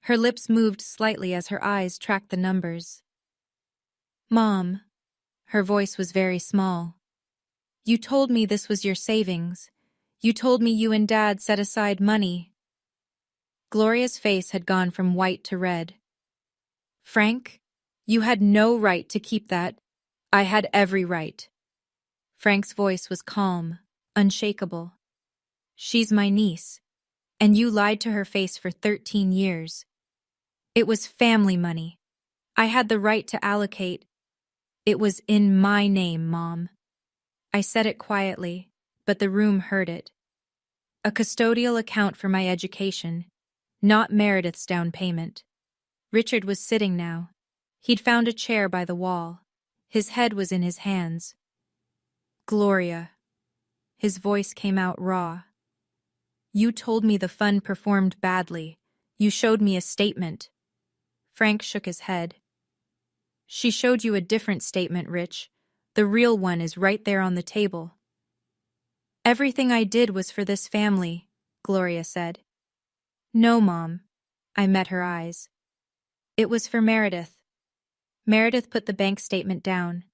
S1: Her lips moved slightly as her eyes tracked the numbers. Mom. Her voice was very small. You told me this was your savings. You told me you and Dad set aside money. Gloria's face had gone from white to red. Frank, you had no right to keep that. I had every right. Frank's voice was calm, unshakable. She's my niece, and you lied to her face for 13 years. It was family money. I had the right to allocate. It was in my name, Mom. I said it quietly, but the room heard it. A custodial account for my education, not Meredith's down payment. Richard was sitting now. He'd found a chair by the wall. His head was in his hands. Gloria. His voice came out raw. You told me the fund performed badly. You showed me a statement. Frank shook his head. She showed you a different statement, Rich. The real one is right there on the table. Everything I did was for this family, Gloria said. No, Mom. I met her eyes. It was for Meredith. Meredith put the bank statement down.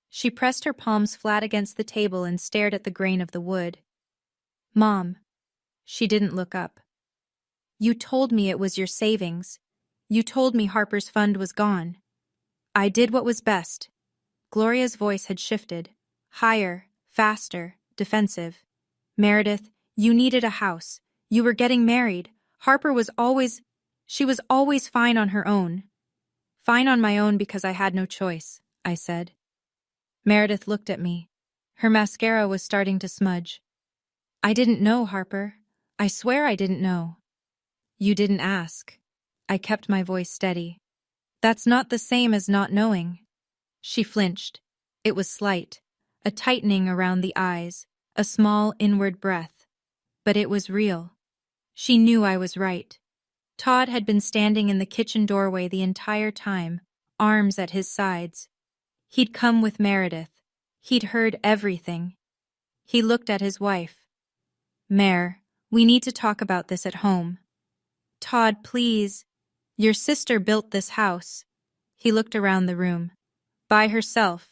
S1: She pressed her palms flat against the table and stared at the grain of the wood. Mom. She didn't look up. You told me it was your savings. You told me Harper's fund was gone. I did what was best. Gloria's voice had shifted. Higher, faster, defensive. Meredith, you needed a house. You were getting married. She was always fine on her own. Fine on my own because I had no choice, I said. Meredith looked at me. Her mascara was starting to smudge. I didn't know, Harper. I swear I didn't know. You didn't ask. I kept my voice steady. That's not the same as not knowing. She flinched. It was slight, a tightening around the eyes, a small inward breath. But it was real. She knew I was right. Todd had been standing in the kitchen doorway the entire time, arms at his sides. He'd come with Meredith. He'd heard everything. He looked at his wife. Mare, we need to talk about this at home. Todd, please. Your sister built this house. He looked around the room. By herself,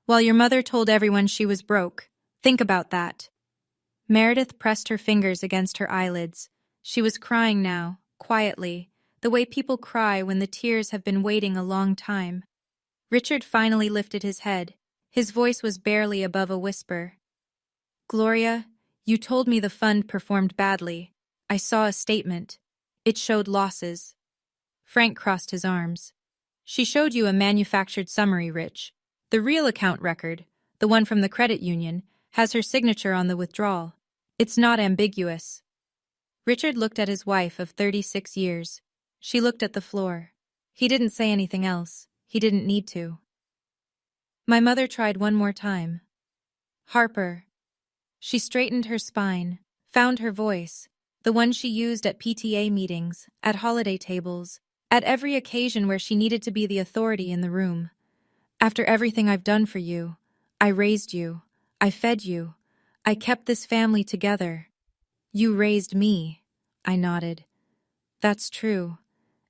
S1: while your mother told everyone she was broke. Think about that. Meredith pressed her fingers against her eyelids. She was crying now, quietly, the way people cry when the tears have been waiting a long time. Richard finally lifted his head. His voice was barely above a whisper. Gloria, you told me the fund performed badly. I saw a statement. It showed losses. Frank crossed his arms. She showed you a manufactured summary, Rich. The real account record, the one from the credit union, has her signature on the withdrawal. It's not ambiguous. Richard looked at his wife of 36 years. She looked at the floor. He didn't say anything else. He didn't need to. My mother tried one more time. Harper. She straightened her spine, found her voice, the one she used at PTA meetings, at holiday tables, at every occasion where she needed to be the authority in the room. After everything I've done for you, I raised you, I fed you, I kept this family together. You raised me, I nodded. That's true,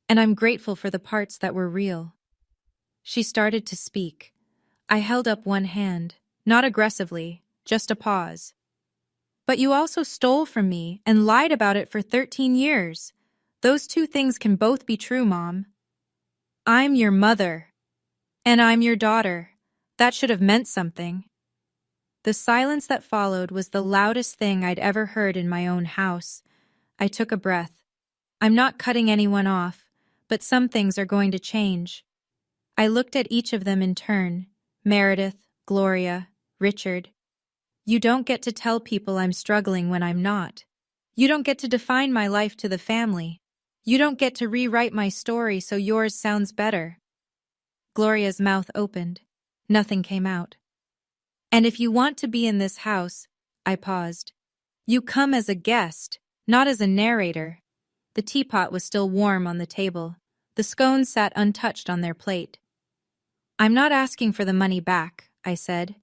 S1: and I'm grateful for the parts that were real. She started to speak. I held up one hand, not aggressively, just a pause. But you also stole from me and lied about it for 13 years. Those two things can both be true, Mom. I'm your mother. And I'm your daughter. That should have meant something. The silence that followed was the loudest thing I'd ever heard in my own house. I took a breath. I'm not cutting anyone off, but some things are going to change. I looked at each of them in turn. Meredith, Gloria, Richard. You don't get to tell people I'm struggling when I'm not. You don't get to define my life to the family. You don't get to rewrite my story so yours sounds better. Gloria's mouth opened. Nothing came out. And if you want to be in this house, I paused. You come as a guest, not as a narrator. The teapot was still warm on the table. The scones sat untouched on their plate. I'm not asking for the money back, I said.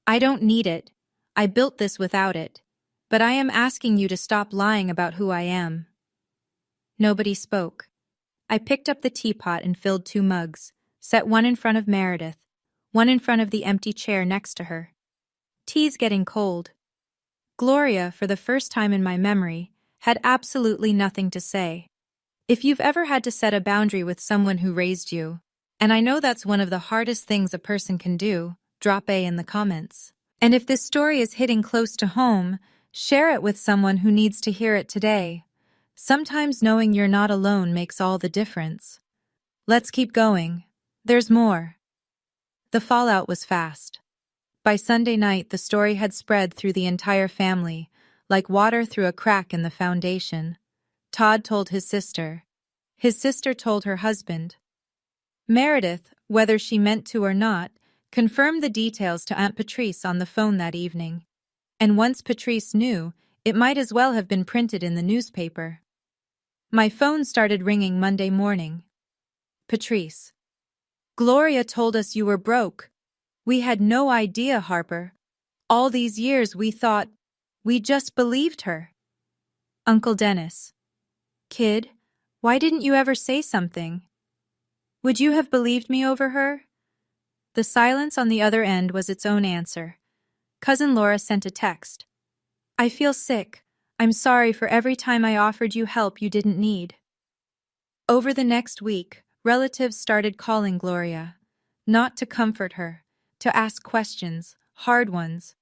S1: I don't need it. I built this without it. But I am asking you to stop lying about who I am. Nobody spoke. I picked up the teapot and filled 2 mugs, set one in front of Meredith, one in front of the empty chair next to her. Tea's getting cold. Gloria, for the first time in my memory, had absolutely nothing to say. If you've ever had to set a boundary with someone who raised you, and I know that's one of the hardest things a person can do, drop A in the comments. And if this story is hitting close to home, share it with someone who needs to hear it today. Sometimes knowing you're not alone makes all the difference. Let's keep going. There's more. The fallout was fast. By Sunday night, the story had spread through the entire family, like water through a crack in the foundation. Todd told his sister. His sister told her husband. Meredith, whether she meant to or not, confirmed the details to Aunt Patrice on the phone that evening. And once Patrice knew, it might as well have been printed in the newspaper. My phone started ringing Monday morning. Patrice. Gloria told us you were broke. We had no idea, Harper. All these years we thought, we just believed her. Uncle Dennis. Kid, why didn't you ever say something? Would you have believed me over her? The silence on the other end was its own answer. Cousin Laura sent a text. I feel sick. I'm sorry for every time I offered you help you didn't need. Over the next week, relatives started calling Gloria. Not to comfort her, to ask questions, hard ones.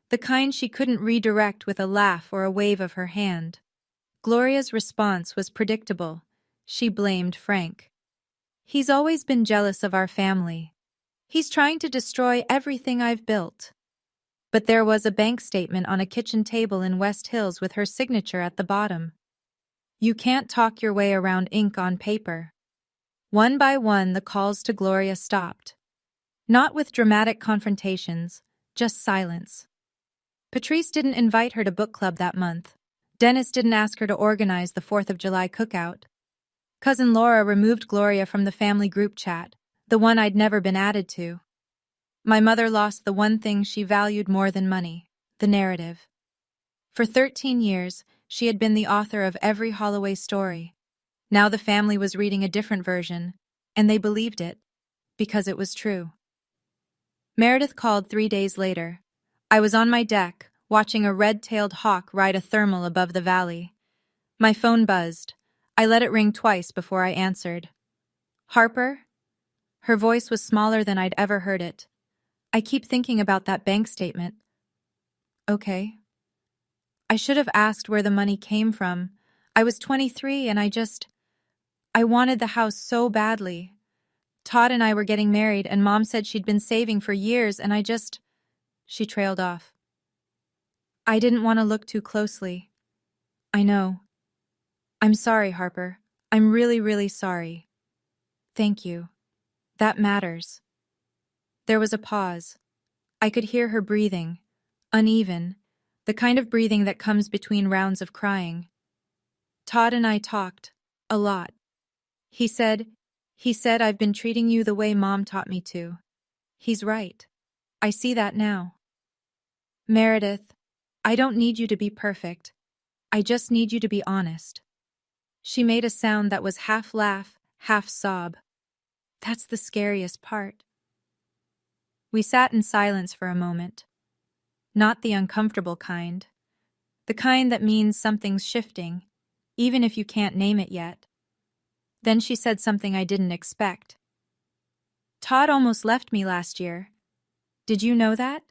S1: The kind she couldn't redirect with a laugh or a wave of her hand. Gloria's response was predictable. She blamed Frank. He's always been jealous of our family. He's trying to destroy everything I've built. But there was a bank statement on a kitchen table in West Hills with her signature at the bottom. You can't talk your way around ink on paper. One by one, the calls to Gloria stopped. Not with dramatic confrontations, just silence. Patrice didn't invite her to book club that month. Dennis didn't ask her to organize the 4th of July cookout. Cousin Laura removed Gloria from the family group chat, the one I'd never been added to. My mother lost the one thing she valued more than money, the narrative. For 13 years, she had been the author of every Holloway story. Now the family was reading a different version, and they believed it, because it was true. Meredith called 3 days later. I was on my deck, watching a red-tailed hawk ride a thermal above the valley. My phone buzzed. I let it ring twice before I answered. Harper? Her voice was smaller than I'd ever heard it. I keep thinking about that bank statement. Okay. I should have asked where the money came from. I was 23 and I wanted the house so badly. Todd and I were getting married and Mom said she'd been saving for years and She trailed off. I didn't want to look too closely. I know. I'm sorry, Harper. I'm really, really sorry. Thank you. That matters. There was a pause. I could hear her breathing, uneven, the kind of breathing that comes between rounds of crying. Todd and I talked, a lot. He said, I've been treating you the way Mom taught me to. He's right. I see that now. Meredith, I don't need you to be perfect. I just need you to be honest. She made a sound that was half laugh, half sob. That's the scariest part. We sat in silence for a moment. Not the uncomfortable kind. The kind that means something's shifting, even if you can't name it yet. Then she said something I didn't expect. Todd almost left me last year. Did you know that?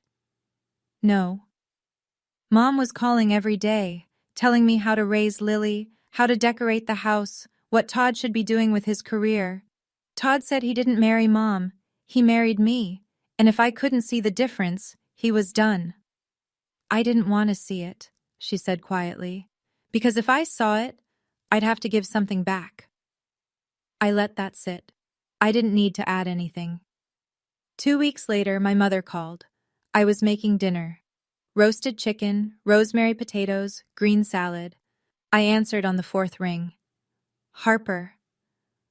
S1: No. Mom was calling every day, telling me how to raise Lily, how to decorate the house, what Todd should be doing with his career. Todd said he didn't marry Mom, he married me, and if I couldn't see the difference, he was done. I didn't want to see it, she said quietly, because if I saw it, I'd have to give something back. I let that sit. I didn't need to add anything. 2 weeks later, my mother called. I was making dinner. Roasted chicken, rosemary potatoes, green salad. I answered on the 4th ring. Harper.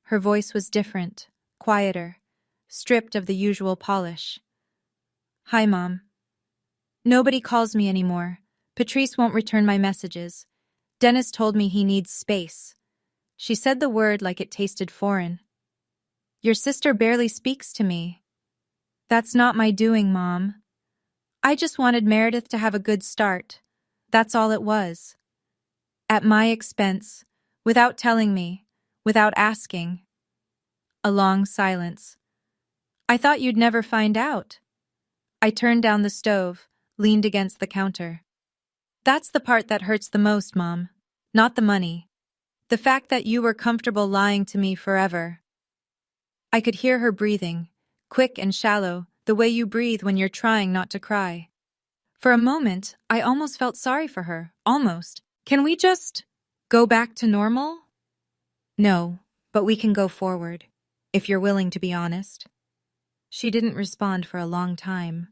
S1: Her voice was different, quieter, stripped of the usual polish. Hi, Mom. Nobody calls me anymore. Patrice won't return my messages. Dennis told me he needs space. She said the word like it tasted foreign. Your sister barely speaks to me. That's not my doing, Mom. I just wanted Meredith to have a good start. That's all it was. At my expense, without telling me, without asking. A long silence. I thought you'd never find out. I turned down the stove, leaned against the counter. That's the part that hurts the most, Mom. Not the money. The fact that you were comfortable lying to me forever. I could hear her breathing, quick and shallow, the way you breathe when you're trying not to cry. For a moment, I almost felt sorry for her, almost. Can we just go back to normal? No, but we can go forward, if you're willing to be honest. She didn't respond for a long time.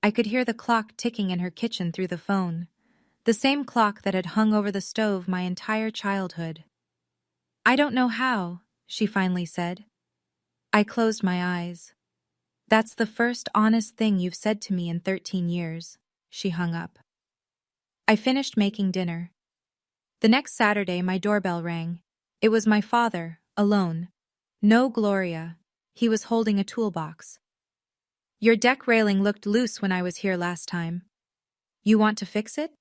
S1: I could hear the clock ticking in her kitchen through the phone, the same clock that had hung over the stove my entire childhood. I don't know how, she finally said. I closed my eyes. That's the first honest thing you've said to me in 13 years, she hung up. I finished making dinner. The next Saturday, my doorbell rang. It was my father, alone. No Gloria. He was holding a toolbox. Your deck railing looked loose when I was here last time. You want to fix it?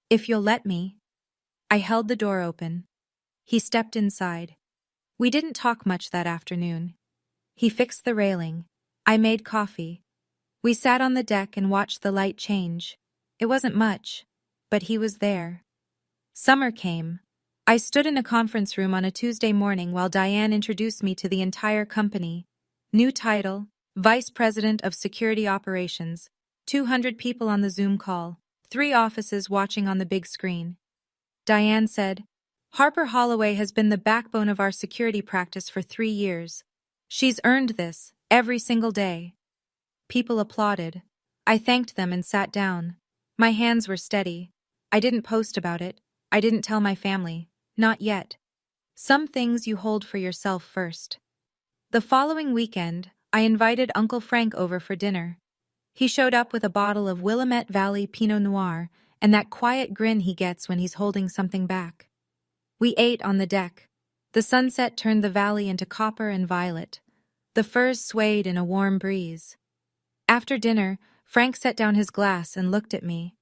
S1: If you'll let me. I held the door open. He stepped inside. We didn't talk much that afternoon. He fixed the railing. I made coffee. We sat on the deck and watched the light change. It wasn't much, but he was there. Summer came. I stood in a conference room on a Tuesday morning while Diane introduced me to the entire company. New title, Vice President of Security Operations, 200 people on the Zoom call, 3 offices watching on the big screen. Diane said, Harper Holloway has been the backbone of our security practice for 3 years. She's earned this, every single day. People applauded. I thanked them and sat down. My hands were steady. I didn't post about it. I didn't tell my family. Not yet. Some things you hold for yourself first. The following weekend, I invited Uncle Frank over for dinner. He showed up with a bottle of Willamette Valley Pinot Noir and that quiet grin he gets when he's holding something back. We ate on the deck. The sunset turned the valley into copper and violet. The firs swayed in a warm breeze. After dinner, Frank set down his glass and looked at me.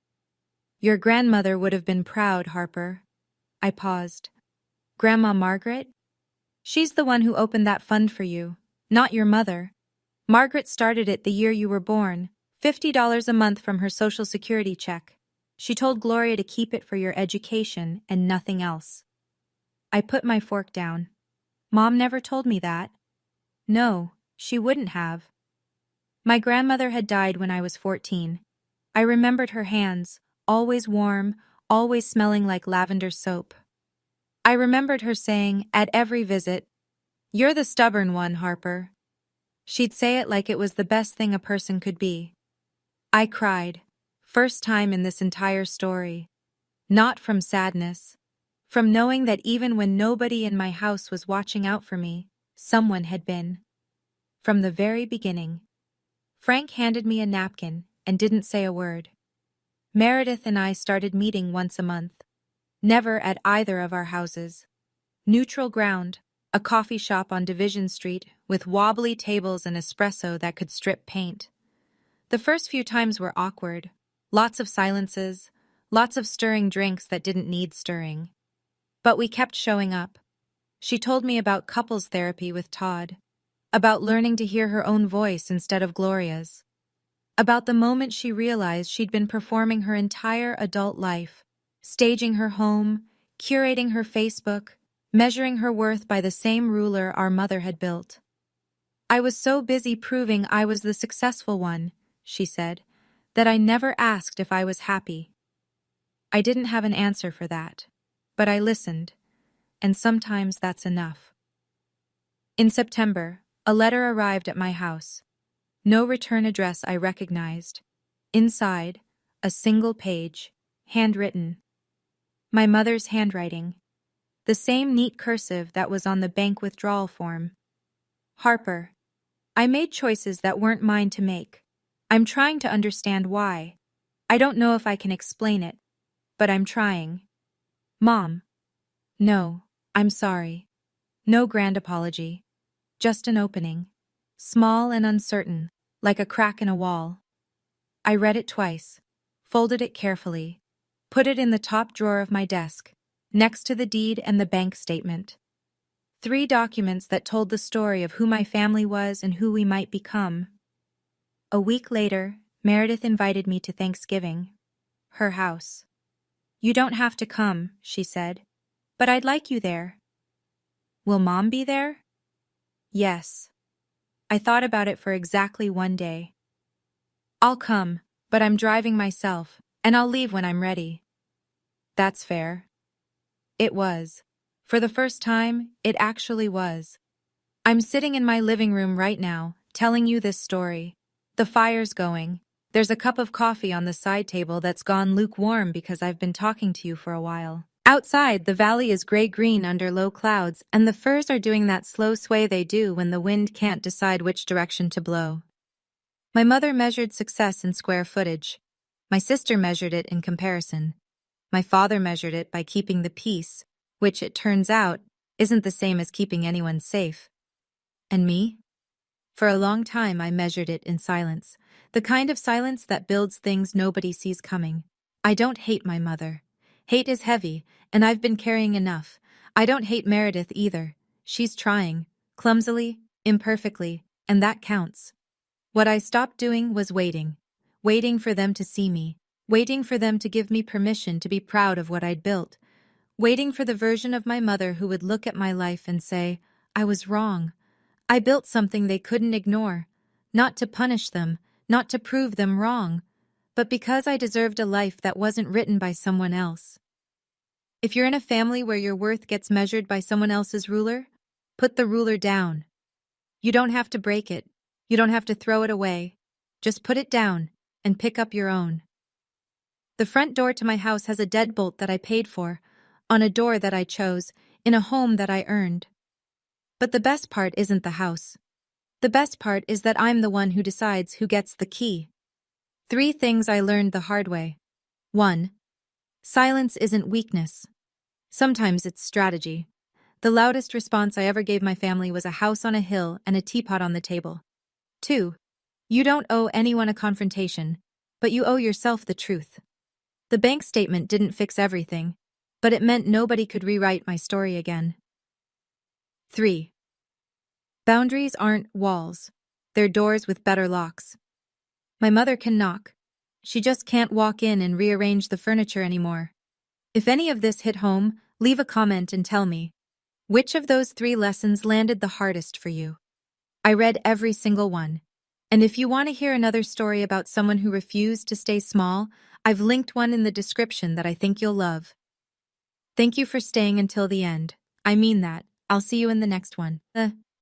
S1: Your grandmother would have been proud, Harper. I paused. Grandma Margaret? She's the one who opened that fund for you, not your mother. Margaret started it the year you were born, $50 a month from her Social Security check. She told Gloria to keep it for your education and nothing else. I put my fork down. Mom never told me that. No, she wouldn't have. My grandmother had died when I was 14. I remembered her hands, always warm, always smelling like lavender soap. I remembered her saying, at every visit, "You're the stubborn one, Harper." She'd say it like it was the best thing a person could be. I cried, first time in this entire story. Not from sadness. From knowing that even when nobody in my house was watching out for me, someone had been. From the very beginning. Frank handed me a napkin and didn't say a word. Meredith and I started meeting once a month. Never at either of our houses. Neutral ground, a coffee shop on Division Street with wobbly tables and espresso that could strip paint. The first few times were awkward. Lots of silences, lots of stirring drinks that didn't need stirring. But we kept showing up. She told me about couples therapy with Todd, about learning to hear her own voice instead of Gloria's, about the moment she realized she'd been performing her entire adult life, staging her home, curating her Facebook, measuring her worth by the same ruler our mother had built. I was so busy proving I was the successful one, she said, that I never asked if I was happy. I didn't have an answer for that, but I listened, and sometimes that's enough. In September, a letter arrived at my house. No return address I recognized. Inside, a single page, handwritten. My mother's handwriting. The same neat cursive that was on the bank withdrawal form. Harper, I made choices that weren't mine to make. I'm trying to understand why. I don't know if I can explain it, but I'm trying. Mom. No, I'm sorry. No grand apology. Just an opening. Small and uncertain, like a crack in a wall. I read it twice, folded it carefully, put it in the top drawer of my desk, next to the deed and the bank statement. 3 documents that told the story of who my family was and who we might become. A week later, Meredith invited me to Thanksgiving. Her house. You don't have to come, she said, but I'd like you there. Will Mom be there? Yes. I thought about it for exactly 1 day. I'll come, but I'm driving myself, and I'll leave when I'm ready. That's fair. It was. For the first time, it actually was. I'm sitting in my living room right now, telling you this story. The fire's going. There's a cup of coffee on the side table that's gone lukewarm because I've been talking to you for a while. Outside, the valley is gray-green under low clouds, and the firs are doing that slow sway they do when the wind can't decide which direction to blow. My mother measured success in square footage. My sister measured it in comparison. My father measured it by keeping the peace, which, it turns out, isn't the same as keeping anyone safe. And me? For a long time, I measured it in silence, the kind of silence that builds things nobody sees coming. I don't hate my mother. Hate is heavy, and I've been carrying enough. I don't hate Meredith either. She's trying, clumsily, imperfectly, and that counts. What I stopped doing was waiting for them to see me, waiting for them to give me permission to be proud of what I'd built, waiting for the version of my mother who would look at my life and say, I was wrong. I built something they couldn't ignore, not to punish them, not to prove them wrong, but because I deserved a life that wasn't written by someone else. If you're in a family where your worth gets measured by someone else's ruler, put the ruler down. You don't have to break it. You don't have to throw it away. Just put it down and pick up your own. The front door to my house has a deadbolt that I paid for, on a door that I chose, in a home that I earned. But the best part isn't the house. The best part is that I'm the one who decides who gets the key. 3 things I learned the hard way. 1. Silence isn't weakness. Sometimes it's strategy. The loudest response I ever gave my family was a house on a hill and a teapot on the table. 2. You don't owe anyone a confrontation, but you owe yourself the truth. The bank statement didn't fix everything, but it meant nobody could rewrite my story again. 3. Boundaries aren't walls. They're doors with better locks. My mother can knock. She just can't walk in and rearrange the furniture anymore. If any of this hit home, leave a comment and tell me. Which of those 3 lessons landed the hardest for you? I read every single one. And if you want to hear another story about someone who refused to stay small, I've linked one in the description that I think you'll love. Thank you for staying until the end. I mean that. I'll see you in the next one.